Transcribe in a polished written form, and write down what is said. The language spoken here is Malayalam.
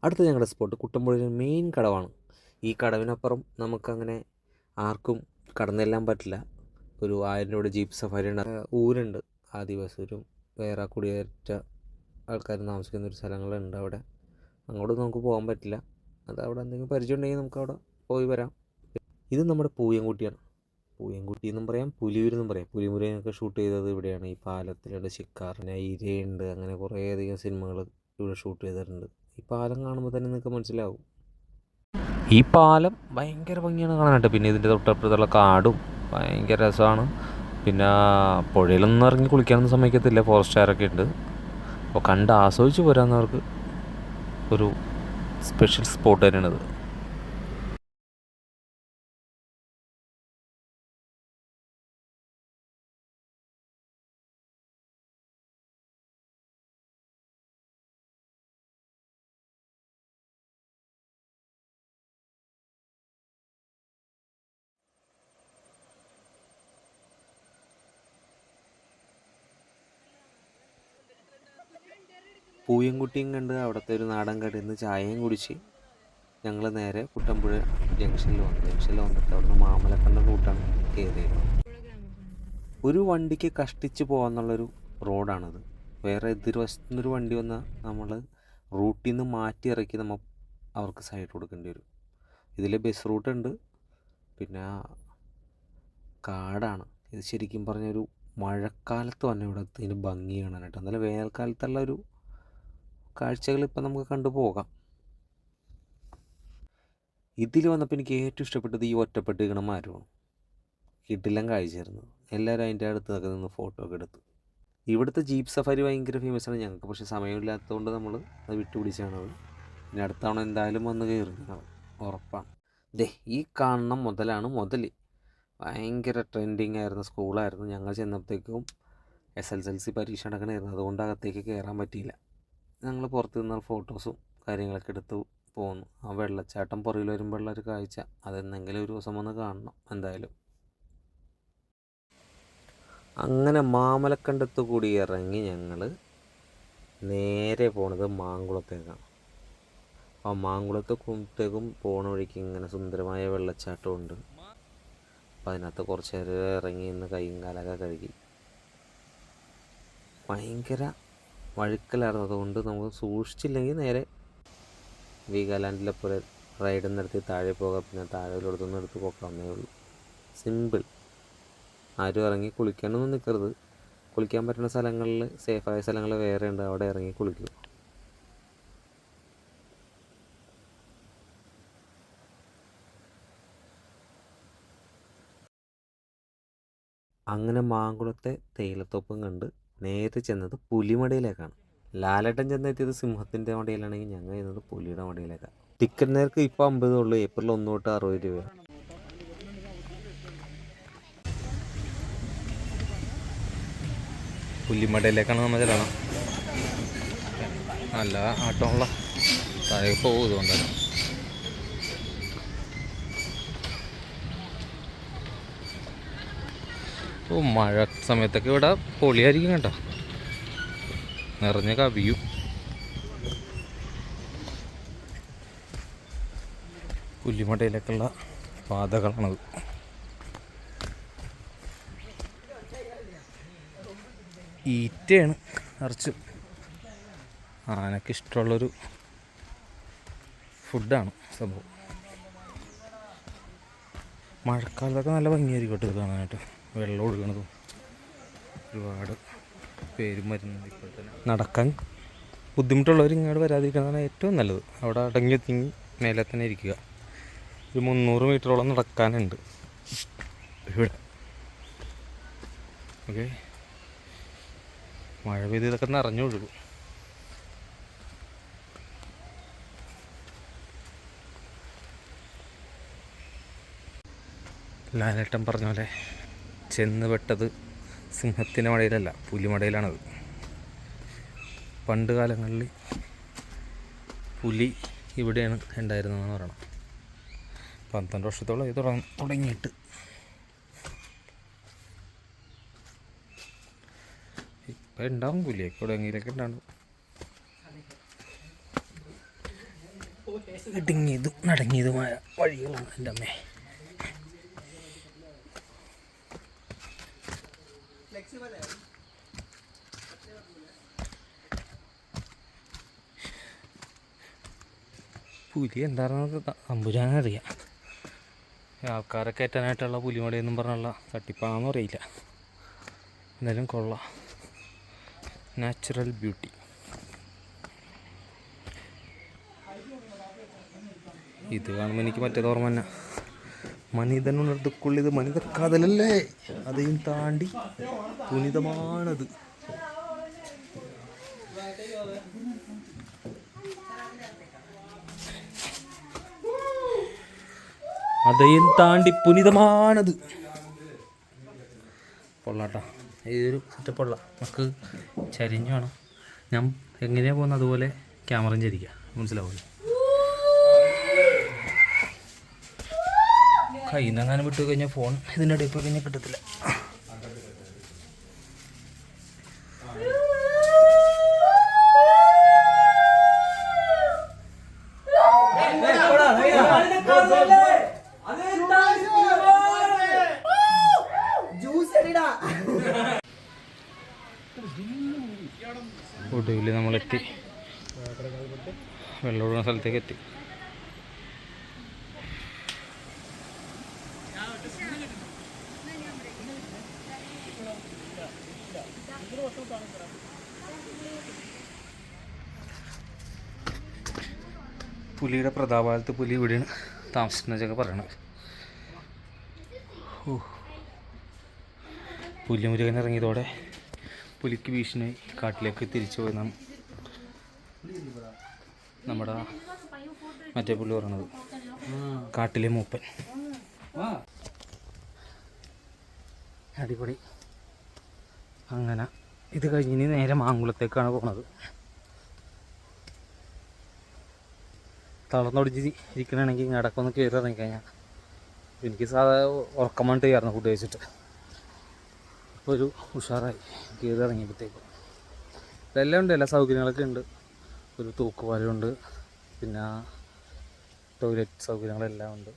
അടുത്ത ഞങ്ങളുടെ സ്പോട്ട് കുട്ടമ്പുഴയിലെ മെയിൻ കടവാണ്. ഈ കടവിനപ്പുറം നമുക്കങ്ങനെ ആർക്കും കടന്നെല്ലാം പറ്റില്ല. ഒരു 1000 രൂപയുടെ ജീപ്പ് സഫാരി ഉണ്ട്. ഊരുണ്ട്, ആദിവാസികളും വേറെ കുടിയേറ്റ ആൾക്കാർ താമസിക്കുന്ന ഒരു സ്ഥലങ്ങളുണ്ട് അവിടെ. അങ്ങോട്ട് നമുക്ക് പോകാൻ പറ്റില്ല. അത് അവിടെ എന്തെങ്കിലും പരിചയം ഉണ്ടെങ്കിൽ നമുക്ക് അവിടെ പോയി വരാം. ഇത് നമ്മുടെ പൂയംകുട്ടിയാണ്. പൂയംകുട്ടി എന്നും പറയാം, പുലിയൂർ എന്നും പറയാം. പുലിമുരുകനൊക്കെ ഷൂട്ട് ചെയ്തത് ഇവിടെയാണ്. ഈ പാലത്തിലുണ്ട് ശിക്കാറിന് ഇരയുണ്ട്, അങ്ങനെ കുറേയധികം സിനിമകൾ ഇവിടെ ഷൂട്ട് ചെയ്തിട്ടുണ്ട്. ഈ പാലം കാണുമ്പോൾ തന്നെ നിങ്ങൾക്ക് മനസ്സിലാവും. ഈ പാലം ഭയങ്കര ഭംഗിയാണ് കാണാനായിട്ട്. പിന്നെ ഇതിൻ്റെ തൊട്ടപ്പുറത്തുള്ള കാടും ഭയങ്കര രസമാണ്. പിന്നെ പുഴയിലൊന്നും ഇറങ്ങി കുളിക്കാനൊന്നും സമ്മതിക്കത്തില്ല, ഫോറസ്റ്റുകാരൊക്കെ ഉണ്ട്. അപ്പോൾ കണ്ട് ആസ്വദിച്ച് പോരാന്നവർക്ക് ഒരു സ്പെഷ്യൽ സ്പോട്ട് തന്നെയാണിത്. പൂയംകുട്ടിയും കണ്ട് അവിടുത്തെ ഒരു നാടൻ കടയിൽ നിന്ന് ചായയും കുടിച്ച് ഞങ്ങൾ നേരെ കുട്ടമ്പുഴ ജംഗ്ഷനിൽ വന്നു. ജംഗ്ഷനിൽ വന്നിട്ട് അവിടുന്ന് മാമലക്കണ്ടം റൂട്ടാണ് കയറിയത്. ഒരു വണ്ടിക്ക് കഷ്ടിച്ച് പോകാമെന്നുള്ളൊരു റോഡാണത്. വേറെ എതിർവശത്തു നിന്നൊരു വണ്ടി വന്നാൽ നമ്മൾ റൂട്ടിൽ നിന്ന് മാറ്റി ഇറക്കി അവർക്ക് സൈഡ് കൊടുക്കേണ്ടി വരും. ഇതിൽ ബസ് റൂട്ടുണ്ട്. പിന്നെ കാടാണ് ഇത്. ശരിക്കും പറഞ്ഞൊരു മഴക്കാലത്ത് തന്നെ ഇവിടെ ഇതിന് ഭംഗി കാണാനായിട്ട്. എന്നാലും വേനൽക്കാലത്തുള്ള ഒരു കാഴ്ചകൾ ഇപ്പം നമുക്ക് കണ്ടുപോകാം. ഇതിൽ വന്നപ്പോൾ എനിക്ക് ഏറ്റവും ഇഷ്ടപ്പെട്ടത് ഈ ഒറ്റപ്പെട്ട് നിൽക്കണ മരമാണ്. കിടിലൻ കാഴ്ചയായിരുന്നു. എല്ലാവരും അതിൻ്റെ അടുത്തൊക്കെ നിന്ന് ഫോട്ടോ ഒക്കെ എടുത്തു. ഇവിടുത്തെ ജീപ്പ് സഫാരി ഭയങ്കര ഫേമസ് ആണ്. ഞങ്ങൾക്ക് പക്ഷേ സമയമില്ലാത്തതുകൊണ്ട് നമ്മൾ അത് വിട്ടുപിടിച്ചാണത്. പിന്നെ അടുത്ത തവണ എന്തായാലും വന്ന് കയറി ഉറപ്പാണ്. ഈ കാണുന്ന മുതലാണ് മുതൽ. ഭയങ്കര ട്രെൻഡിങ് ആയിരുന്ന സ്കൂളായിരുന്നു. ഞങ്ങൾ ചെന്നപ്പോഴത്തേക്കും SSLC പരീക്ഷ നടക്കണമായിരുന്നു. അതുകൊണ്ട് അകത്തേക്ക് കയറാൻ പറ്റിയില്ല. ഞങ്ങൾ പുറത്ത് നിന്ന് ഫോട്ടോസും കാര്യങ്ങളൊക്കെ എടുത്ത് പോന്നു. ആ വെള്ളച്ചാട്ടം പുറകിൽ വരുമ്പോഴുള്ള ഒരു കാഴ്ച അതെന്തെങ്കിലും ഒരു ദിവസം വന്ന് കാണണം എന്തായാലും. അങ്ങനെ മാമലക്കണ്ടത്ത് കൂടി ഇറങ്ങി ഞങ്ങൾ നേരെ പോണത് മാങ്കുളത്തേക്കാണ്. ആ മാങ്കുളത്തേക്കും പോണ വഴിക്ക് ഇങ്ങനെ സുന്ദരമായ വെള്ളച്ചാട്ടമുണ്ട്. അപ്പോൾ അതിനകത്ത് കുറച്ച് നേരം ഇറങ്ങി നിന്ന് കൈയും കാലൊക്കെ കഴുകി. ഭയങ്കര വഴുക്കലായിരുന്നു. അതുകൊണ്ട് നമുക്ക് സൂക്ഷിച്ചില്ലെങ്കിൽ നേരെ വീഗാലാൻഡിലെ പോലെ റൈഡിൽ നിർത്തി താഴെ പോകാം. പിന്നെ താഴെയിലോടത്തൊന്നും എടുത്ത് പോക്കാവുന്നേ ഉള്ളൂ. സിമ്പിൾ. ആരും ഇറങ്ങി കുളിക്കാനൊന്നും നിൽക്കരുത്. കുളിക്കാൻ പറ്റുന്ന സ്ഥലങ്ങളിൽ, സേഫായ സ്ഥലങ്ങൾ വേറെ ഉണ്ട്, അവിടെ ഇറങ്ങി കുളിക്കുക. അങ്ങനെ മാങ്കുളത്തെ തേയിലത്തോപ്പും കണ്ട് നേരെ ചെന്നത് പുലിമടയിലേക്കാണ്. ലാലേട്ടൻ ചെന്നെത്തിയത് സിംഹത്തിൻ്റെ മടയിലാണെങ്കിൽ ഞങ്ങൾ ചെന്നത് പുലിയുടെ മടയിലേക്കാണ്. ടിക്കറ്റ് നേർക്ക് ഇപ്പോൾ 50 ഉള്ളൂ. ഏപ്രിൽ 1 തൊട്ട് 60 രൂപ. പുലിമടയിലേക്കാണ് നമ്മൾ ചെല്ലണം. നല്ല ആട്ടമുള്ള താഴെ പോകും. ഇതുകൊണ്ടല്ലോ മഴ സമയത്തൊക്കെ ഇവിടെ പൊളിയായിരിക്കും കേട്ടോ. നിറഞ്ഞ കവിയും. പുലിമടയിലേക്കുള്ള പാതകളാണത്. ഈറ്റയാണ് നിറച്ച്. ആനക്ക് ഇഷ്ടമുള്ളൊരു ഫുഡാണ് സംഭവം. മഴക്കാലത്തൊക്കെ നല്ല ഭംഗിയായിരിക്കും കേട്ടോ ഇത് കാണാനായിട്ട്. വെള്ളം ഒഴുകണതും ഒരുപാട് പേരും വരുന്നത്. ഇപ്പോൾ തന്നെ നടക്കാൻ ബുദ്ധിമുട്ടുള്ളവർ ഇങ്ങോട്ട് വരാതിരിക്കുന്നതാണ് ഏറ്റവും നല്ലത്. അവിടെ അടങ്ങി തിങ്ങി മേലെ തന്നെ ഇരിക്കുക. ഒരു 300 മീറ്ററോളം നടക്കാനുണ്ട് ഇവിടെ. ഓക്കെ, മഴ പെയ്ത് ഇതൊക്കെ നിറഞ്ഞൊഴുകും. ലാലേട്ടൻ പറഞ്ഞ പോലെ ചെന്ന് പെട്ടത് സിംഹത്തിൻ്റെ മടയിലല്ല, പുലിമടയിലാണത്. പണ്ട് കാലങ്ങളിൽ പുലി ഇവിടെയാണ് ഉണ്ടായിരുന്നതെന്ന് പറയണം. 12 വർഷത്തോളം ഇത് തുടങ്ങിയിട്ട്. ഇപ്പം ഉണ്ടാവും പുലിയൊക്കെ ഇവിടെ എങ്ങനെയൊക്കെ ഉണ്ടാവും. ഇടുങ്ങിയതും നടങ്ങിയതുമായ വഴികളാണ് എൻ്റെ അമ്മേ. പുലി എന്താണെന്ന് തമ്പുരാനറിയാം. ആൾക്കാരെ കയറ്റാനായിട്ടുള്ള പുലിമടയെന്നും പറഞ്ഞുള്ള തട്ടിപ്പാണെന്ന് അറിയില്ല. എന്തായാലും കൊള്ളാം. Natural beauty. ഇത് കാണുമ്പോൾ എനിക്ക് മറ്റേത് ഓർമ്മ തന്നെ. മനിതനുണർത്തുക്കുള്ളിത് മനിത കാതലല്ലേ, അதையும் താണ്ടി പുനിതമാണത്. അதைയും താണ്ടി പുനിതമാണത്. കൊള്ളാട്ടാ, ഇതൊരു സെറ്റപ്പുള്ള. നമുക്ക് ചരിഞ്ഞു വേണം. ഞാൻ എങ്ങനെയാണ് പോകുന്നത് അതുപോലെ ക്യാമറയും ചരിക്കുക, മനസ്സിലാവില്ല. കയ്യിൽ നിന്ന് അങ്ങനെ വിട്ടു കഴിഞ്ഞാൽ ഫോൺ ഇതിൻ്റെ ഇടയിൽ പോയി കഴിഞ്ഞാൽ കിട്ടത്തില്ല. ഒടുവിൽ നമ്മളെത്തി, വെള്ളമൊഴുകുന്ന സ്ഥലത്തേക്ക് എത്തി. പുലിയുടെ പ്രതാപകാലത്ത് പുലി ഇവിടെയാണ് താമസിക്കുന്നതൊക്കെ പറയണത്. പുലിമുരുകൻ ഇറങ്ങിയതോടെ പുലിക്ക് ഭീഷണിയായി കാട്ടിലേക്ക് തിരിച്ചു പോയി നമ്മുടെ മറ്റേ പുള്ളി പറയണത്, കാട്ടിലെ മൂപ്പൻ. അടിപൊളി. അങ്ങനെ ഇത് കഴിഞ്ഞ് നേരെ മാങ്കുളത്തേക്കാണ് പോണത്. തളർന്നൊടിച്ച് ഇരിക്കണമെങ്കിൽ ഇടയ്ക്കൊന്ന് കയറി ഇറങ്ങിക്കഴിഞ്ഞാൽ എനിക്ക് ഉറക്കം വേണ്ടി കയറുന്നു ഫുഡ് കഴിച്ചിട്ട്. ഇപ്പോൾ ഒരു ഉഷാറായി കയറി ഇറങ്ങിയപ്പോഴത്തേക്കും. ഇതെല്ലാം ഉണ്ട്, എല്ലാ സൗകര്യങ്ങളൊക്കെ ഉണ്ട്. ഒരു തൂക്കുപാലമുണ്ട്, പിന്നെ ടോയ്ലറ്റ് സൗകര്യങ്ങളെല്ലാം ഉണ്ട്.